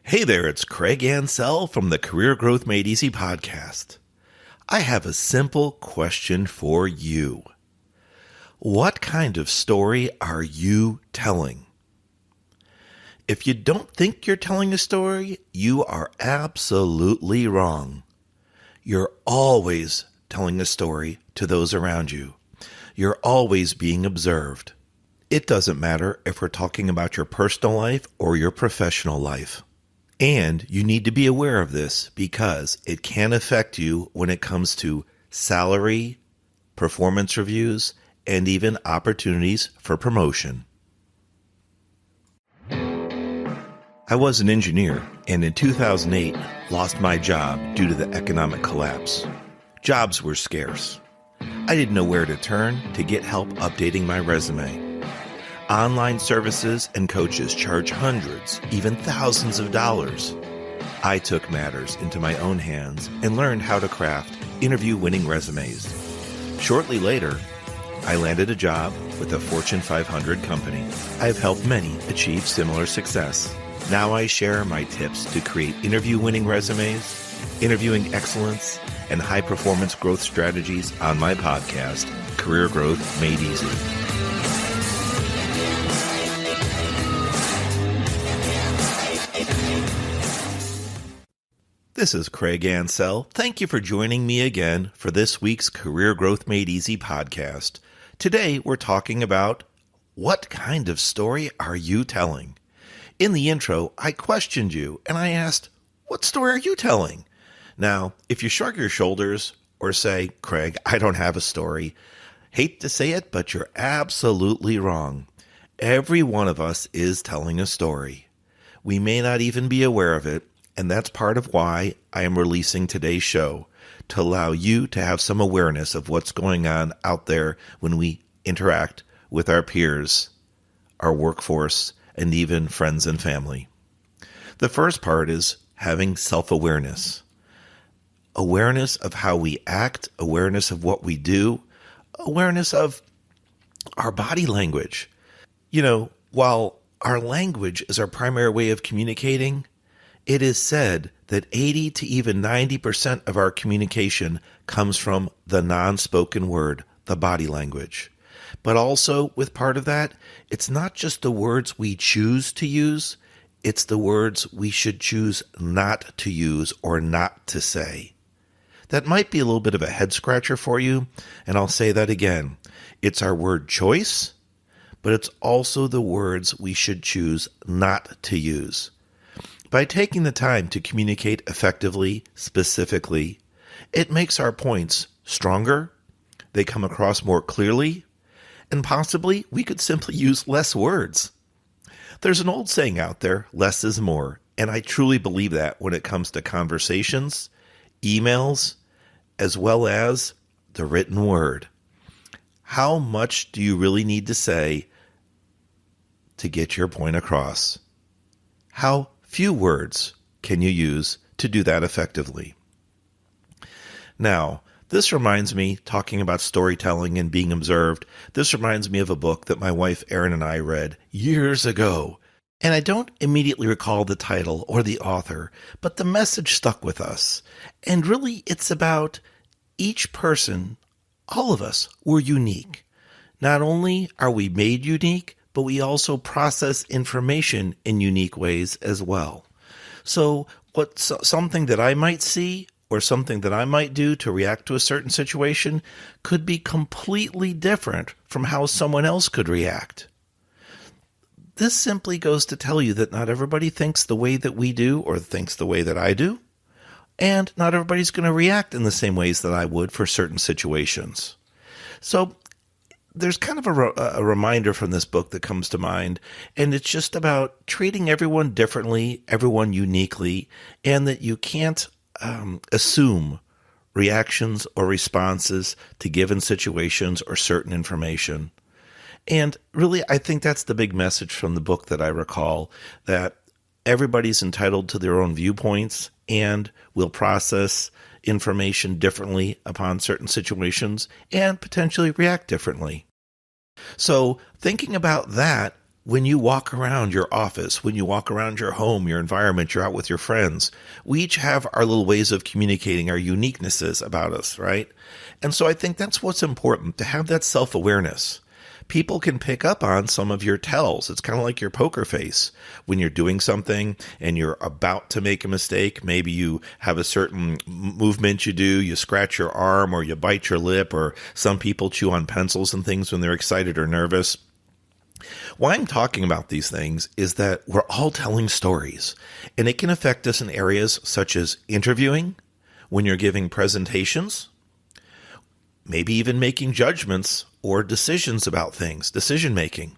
Hey there, it's Craig Ansell from the Career Growth Made Easy podcast. I have a simple question for you. What kind of story are you telling? If you don't think you're telling a story, you are absolutely wrong. You're always telling a story to those around you. You're always being observed. It doesn't matter if we're talking about your personal life or your professional life. And you need to be aware of this because it can affect you when it comes to salary, performance reviews, and even opportunities for promotion. I was an engineer and in 2008 lost my job due to the economic collapse. Jobs were scarce. I didn't know where to turn to get help updating my resume. Online services and coaches charge hundreds, even thousands of dollars. I took matters into my own hands and learned how to craft interview-winning resumes. Shortly later, I landed a job with a Fortune 500 company. I've helped many achieve similar success. Now I share my tips to create interview-winning resumes, interviewing excellence, and high-performance growth strategies on my podcast, Career Growth Made Easy. This is Craig Ansell. Thank you for joining me again for this week's Career Growth Made Easy podcast. Today, we're talking about what kind of story are you telling? In the intro, I questioned you and I asked, what story are you telling? Now, if you shrug your shoulders or say, Craig, I don't have a story, hate to say it, but you're absolutely wrong. Every one of us is telling a story. We may not even be aware of it. And that's part of why I am releasing today's show, to allow you to have some awareness of what's going on out there when we interact with our peers, our workforce, and even friends and family. The first part is having self-awareness. Awareness of how we act, awareness of what we do, awareness of our body language. You know, while our language is our primary way of communicating, it is said that 80 to even 90% of our communication comes from the non-spoken word, the body language. But also, with part of that, it's not just the words we choose to use, it's the words we should choose not to use or not to say. That might be a little bit of a head scratcher for you, and I'll say that again. It's our word choice, but it's also the words we should choose not to use. By taking the time to communicate effectively, specifically, it makes our points stronger, they come across more clearly, and possibly we could simply use less words. There's an old saying out there, less is more, and I truly believe that when it comes to conversations, emails, as well as the written word. How much do you really need to say to get your point across? How few words can you use to do that effectively? Now, this reminds me, talking about storytelling and being observed, this reminds me of a book that my wife Erin and I read years ago. And I don't immediately recall the title or the author, but the message stuck with us. And really, it's about each person, all of us, we're unique. Not only are we made unique, but we also process information in unique ways as well. So something that I might see or something that I might do to react to a certain situation could be completely different from how someone else could react. This simply goes to tell you that not everybody thinks the way that we do or thinks the way that I do, and not everybody's going to react in the same ways that I would for certain situations. So there's kind of a reminder from this book that comes to mind, and it's just about treating everyone differently, everyone uniquely, and that you can't assume reactions or responses to given situations or certain information. And really, I think that's the big message from the book that I recall, that everybody's entitled to their own viewpoints and will process information differently upon certain situations and potentially react differently. So thinking about that, When you walk around your office, when you walk around your home, your environment, you're out with your friends, we each have our little ways of communicating, our uniquenesses about us, right? And so I think that's what's important, to have that self-awareness. People can pick up on some of your tells. It's kind of like your poker face. When you're doing something and you're about to make a mistake, maybe you have a certain movement you do, you scratch your arm or you bite your lip, or some people chew on pencils and things when they're excited or nervous. Why I'm talking about these things is that we're all telling stories, and it can affect us in areas such as interviewing, when you're giving presentations, maybe even making judgments or decisions about things, decision making.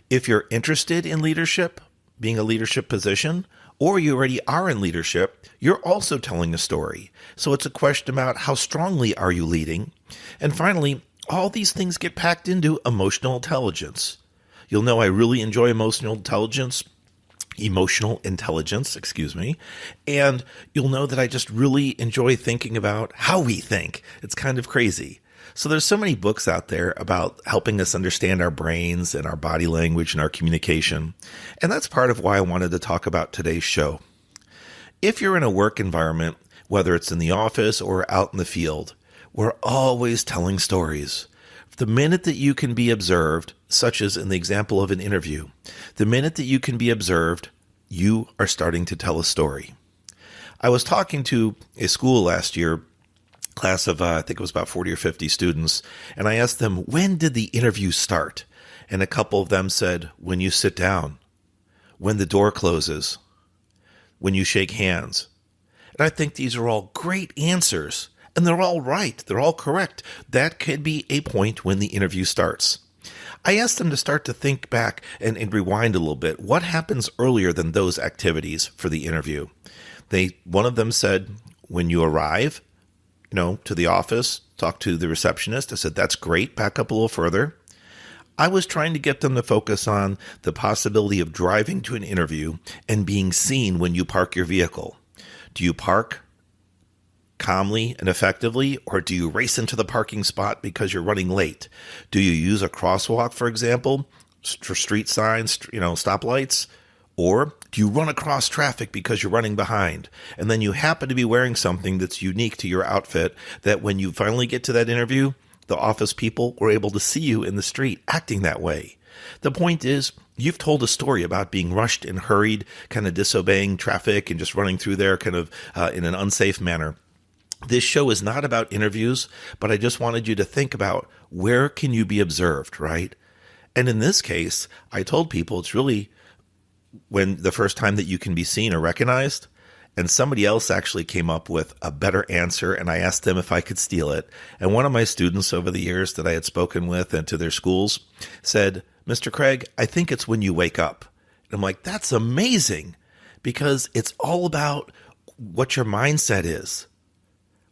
If you're interested in leadership, being a leadership position, or you already are in leadership, you're also telling a story. So it's a question about how strongly are you leading? And finally, all these things get packed into emotional intelligence. You'll know I really enjoy emotional intelligence, and you'll know that I just really enjoy thinking about how we think. It's kind of crazy. So there's so many books out there about helping us understand our brains and our body language and our communication. And that's part of why I wanted to talk about today's show. If you're in a work environment, whether it's in the office or out in the field, we're always telling stories. The minute that you can be observed, such as in the example of an interview, the minute that you can be observed, you are starting to tell a story. I was talking to a school last year, class of, I think it was about 40 or 50 students, and I asked them, when did the interview start? And a couple of them said, when you sit down, when the door closes, when you shake hands. And I think these are all great answers. And they're all right. They're all correct. That could be a point when the interview starts. I asked them to start to think back and rewind a little bit. What happens earlier than those activities for the interview? One of them said, when you arrive, to the office, talk to the receptionist. I said, that's great. Back up a little further. I was trying to get them to focus on the possibility of driving to an interview and being seen when you park your vehicle. Do you park calmly and effectively, or do you race into the parking spot because you're running late? Do you use a crosswalk, for example, street signs, stoplights? Or do you run across traffic because you're running behind? And then you happen to be wearing something that's unique to your outfit that when you finally get to that interview, the office people were able to see you in the street acting that way. The point is, you've told a story about being rushed and hurried, kind of disobeying traffic and just running through there kind of in an unsafe manner. This show is not about interviews, but I just wanted you to think about where can you be observed, right? And in this case, I told people it's really when the first time that you can be seen or recognized, and somebody else actually came up with a better answer, and I asked them if I could steal it. And one of my students over the years that I had spoken with and to their schools said, Mr. Craig, I think it's when you wake up. And I'm like, that's amazing, because it's all about what your mindset is.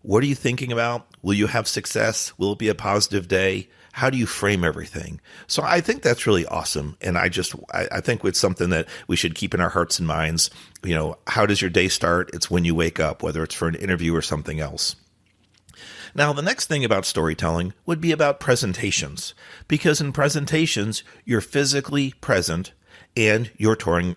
What are you thinking about? Will you have success? Will it be a positive day? How do you frame everything? So I think that's really awesome. And I think it's something that we should keep in our hearts and minds. How does your day start? It's when you wake up, whether it's for an interview or something else. Now, the next thing about storytelling would be about presentations, because in presentations, you're physically present and you're telling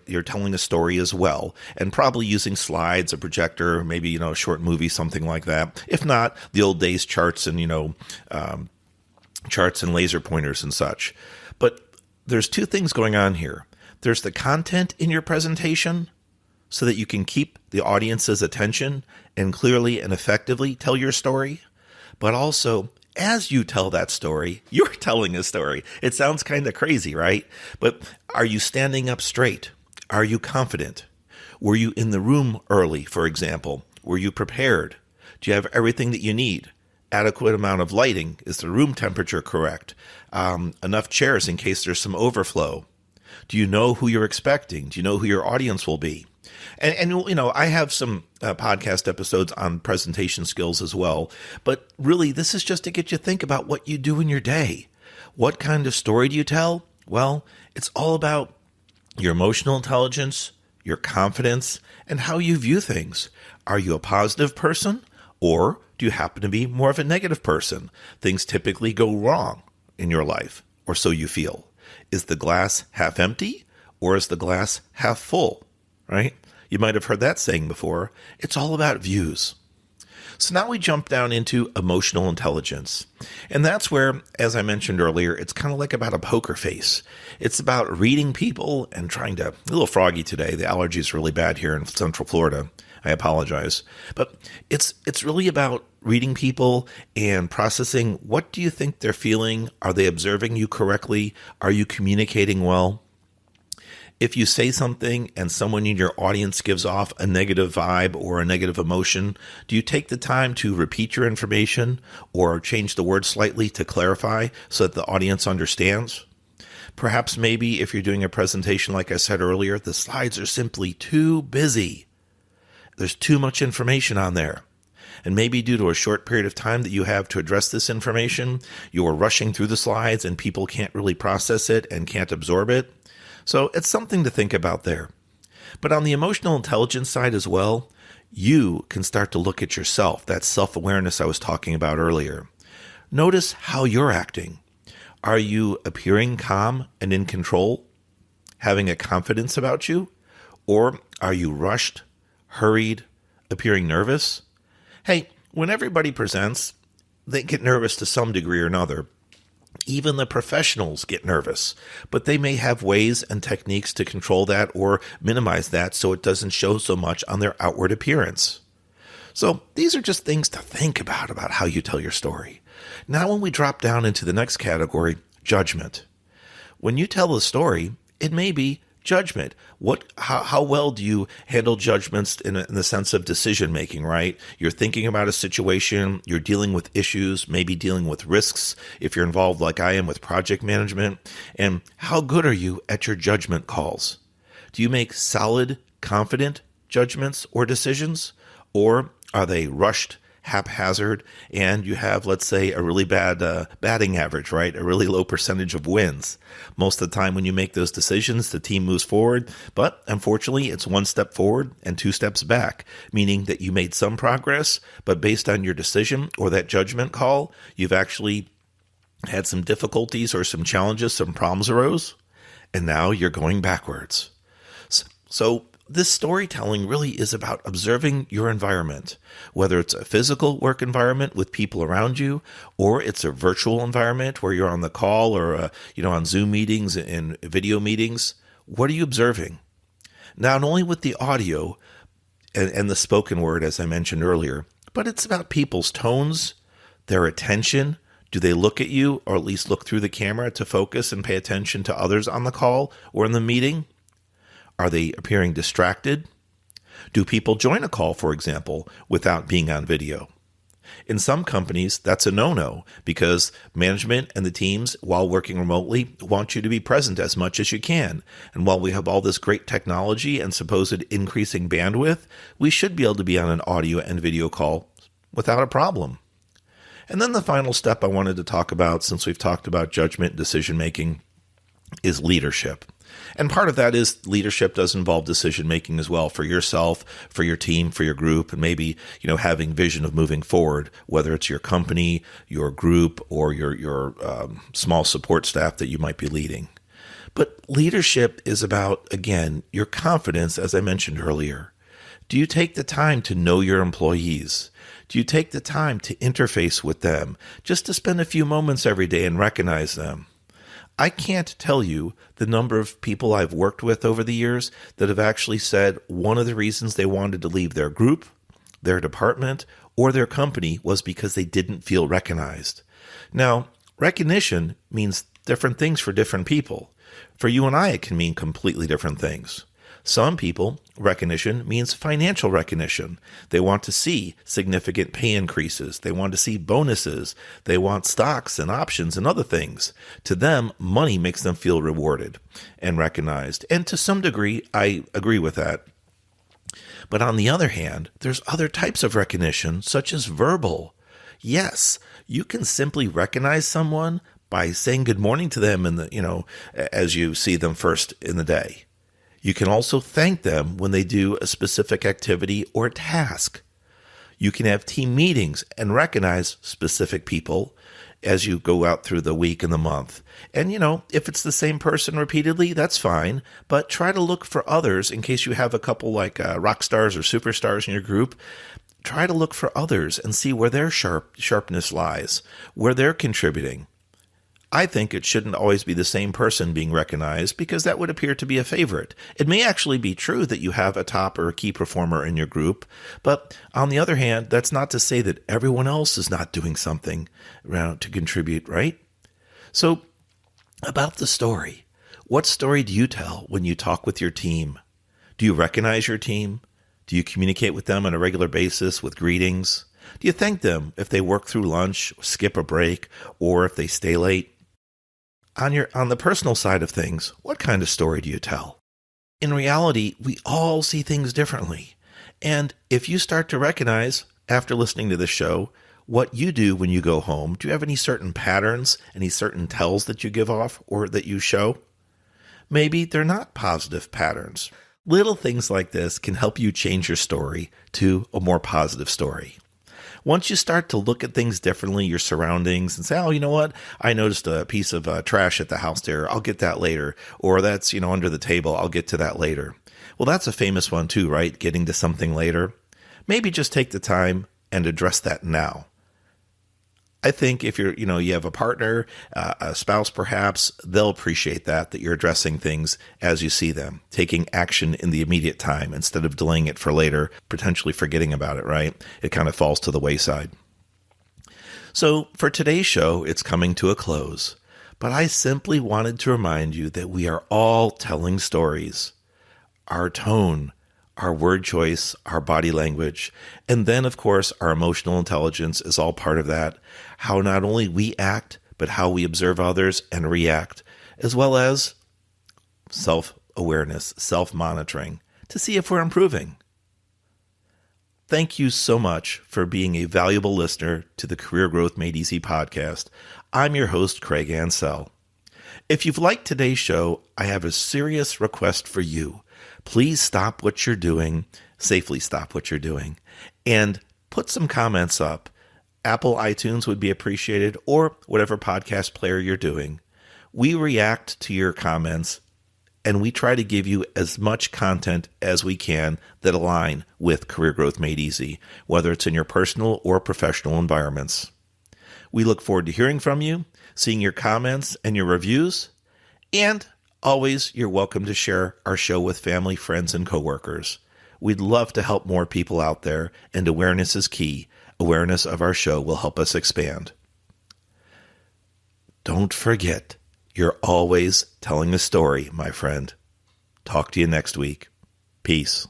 a story as well, and probably using slides, a projector, maybe, a short movie, something like that. If not, the old days charts and, charts and laser pointers and such. But there's two things going on here. There's the content in your presentation so that you can keep the audience's attention and clearly and effectively tell your story. But also, as you tell that story, you're telling a story. It sounds kind of crazy, right? But are you standing up straight? Are you confident? Were you in the room early, for example? Were you prepared? Do you have everything that you need? Adequate amount of lighting? Is the room temperature correct? Enough chairs in case there's some overflow? Do you know who you're expecting? Do you know who your audience will be? And I have some podcast episodes on presentation skills as well. But really, this is just to get you to think about what you do in your day. What kind of story do you tell? Well, it's all about your emotional intelligence, your confidence, and how you view things. Are you a positive person, or do you happen to be more of a negative person? Things typically go wrong in your life, or so you feel. Is the glass half empty or is the glass half full, right? You might have heard that saying before. It's all about views. So now we jump down into emotional intelligence. And that's where, as I mentioned earlier, it's kind of like about a poker face. It's about reading people and trying to, a little froggy today. The allergy is really bad here in Central Florida. I apologize. But it's really about reading people and processing, what do you think they're feeling? Are they observing you correctly? Are you communicating well? If you say something and someone in your audience gives off a negative vibe or a negative emotion, do you take the time to repeat your information or change the word slightly to clarify so that the audience understands? Perhaps maybe if you're doing a presentation, like I said earlier, the slides are simply too busy. There's too much information on there. And maybe due to a short period of time that you have to address this information, you're rushing through the slides and people can't really process it and can't absorb it. So it's something to think about there. But on the emotional intelligence side as well, you can start to look at yourself, that self-awareness I was talking about earlier. Notice how you're acting. Are you appearing calm and in control, having a confidence about you? Or are you rushed, hurried, appearing nervous? Hey, when everybody presents, they get nervous to some degree or another. Even the professionals get nervous, but they may have ways and techniques to control that or minimize that so it doesn't show so much on their outward appearance. So these are just things to think about how you tell your story. Now when we drop down into the next category, judgment. When you tell a story, it may be judgment. How well do you handle judgments in the sense of decision making, right? You're thinking about a situation, you're dealing with issues, maybe dealing with risks if you're involved like I am with project management. And how good are you at your judgment calls? Do you make solid, confident judgments or decisions? Or are they rushed, haphazard, and you have, let's say, a really bad batting average, right? A really low percentage of wins. Most of the time when you make those decisions, the team moves forward, but unfortunately, it's one step forward and two steps back, meaning that you made some progress, but based on your decision or that judgment call, you've actually had some difficulties or some challenges, some problems arose, and now you're going backwards. So this storytelling really is about observing your environment, whether it's a physical work environment with people around you, or it's a virtual environment where you're on the call or on Zoom meetings and video meetings. What are you observing? Not only with the audio and the spoken word, as I mentioned earlier, but it's about people's tones, their attention. Do they look at you or at least look through the camera to focus and pay attention to others on the call or in the meeting? Are they appearing distracted? Do people join a call, for example, without being on video? In some companies, that's a no-no because management and the teams, while working remotely, want you to be present as much as you can. And while we have all this great technology and supposed increasing bandwidth, we should be able to be on an audio and video call without a problem. And then the final step I wanted to talk about, since we've talked about judgment and decision-making, is leadership. And part of that is leadership does involve decision making as well for yourself, for your team, for your group, and maybe, having vision of moving forward, whether it's your company, your group, or your small support staff that you might be leading. But leadership is about, again, your confidence, as I mentioned earlier. Do you take the time to know your employees? Do you take the time to interface with them, just to spend a few moments every day and recognize them? I can't tell you the number of people I've worked with over the years that have actually said one of the reasons they wanted to leave their group, their department, or their company was because they didn't feel recognized. Now, recognition means different things for different people. For you and I, it can mean completely different things. Some people, recognition means financial recognition. They want to see significant pay increases. They want to see bonuses. They want stocks and options and other things. To them, money makes them feel rewarded and recognized. And to some degree, I agree with that. But on the other hand, there's other types of recognition, such as verbal. Yes, you can simply recognize someone by saying good morning to them as you see them first in the day. You can also thank them when they do a specific activity or task. You can have team meetings and recognize specific people as you go out through the week and the month. And, if it's the same person repeatedly, that's fine, but try to look for others in case you have a couple like rock stars or superstars in your group. Try to look for others and see where their sharpness lies, where they're contributing. I think it shouldn't always be the same person being recognized because that would appear to be a favorite. It may actually be true that you have a top or a key performer in your group, but on the other hand, that's not to say that everyone else is not doing something to contribute, right? So, about the story. What story do you tell when you talk with your team? Do you recognize your team? Do you communicate with them on a regular basis with greetings? Do you thank them if they work through lunch, skip a break, or if they stay late? On the personal side of things, what kind of story do you tell? In reality, we all see things differently. And if you start to recognize, after listening to this show, what you do when you go home, do you have any certain patterns, any certain tells that you give off or that you show? Maybe they're not positive patterns. Little things like this can help you change your story to a more positive story. Once you start to look at things differently, your surroundings, and say, oh, you know what? I noticed a piece of trash at the house there. I'll get that later. Or that's, under the table. I'll get to that later. Well, that's a famous one too, right? Getting to something later. Maybe just take the time and address that now. I think if you have a partner, a spouse perhaps, they'll appreciate that you're addressing things as you see them, taking action in the immediate time instead of delaying it for later, potentially forgetting about it, right? It kind of falls to the wayside. So for today's show, it's coming to a close, but I simply wanted to remind you that we are all telling stories. Our tone, our word choice, our body language, and then, of course, our emotional intelligence is all part of that. How not only we act, but how we observe others and react, as well as self-awareness, self-monitoring, to see if we're improving. Thank you so much for being a valuable listener to the Career Growth Made Easy podcast. I'm your host, Craig Ansell. If you've liked today's show, I have a serious request for you. Please stop what you're doing, safely stop what you're doing, and put some comments up. Apple iTunes would be appreciated, or whatever podcast player you're doing. We react to your comments, and we try to give you as much content as we can that align with Career Growth Made Easy, whether it's in your personal or professional environments. We look forward to hearing from you, seeing your comments and your reviews, and always, you're welcome to share our show with family, friends, and coworkers. We'd love to help more people out there, and awareness is key. Awareness of our show will help us expand. Don't forget, you're always telling a story, my friend. Talk to you next week. Peace.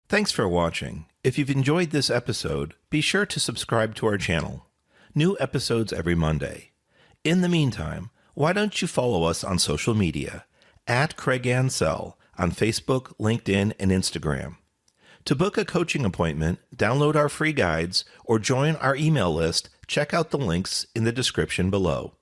Thanks for watching. If you've enjoyed this episode, be sure to subscribe to our channel. New episodes every Monday. In the meantime, why don't you follow us on social media at Craig Ansell on Facebook, LinkedIn, and Instagram. To book a coaching appointment, download our free guides, or join our email list, check out the links in the description below.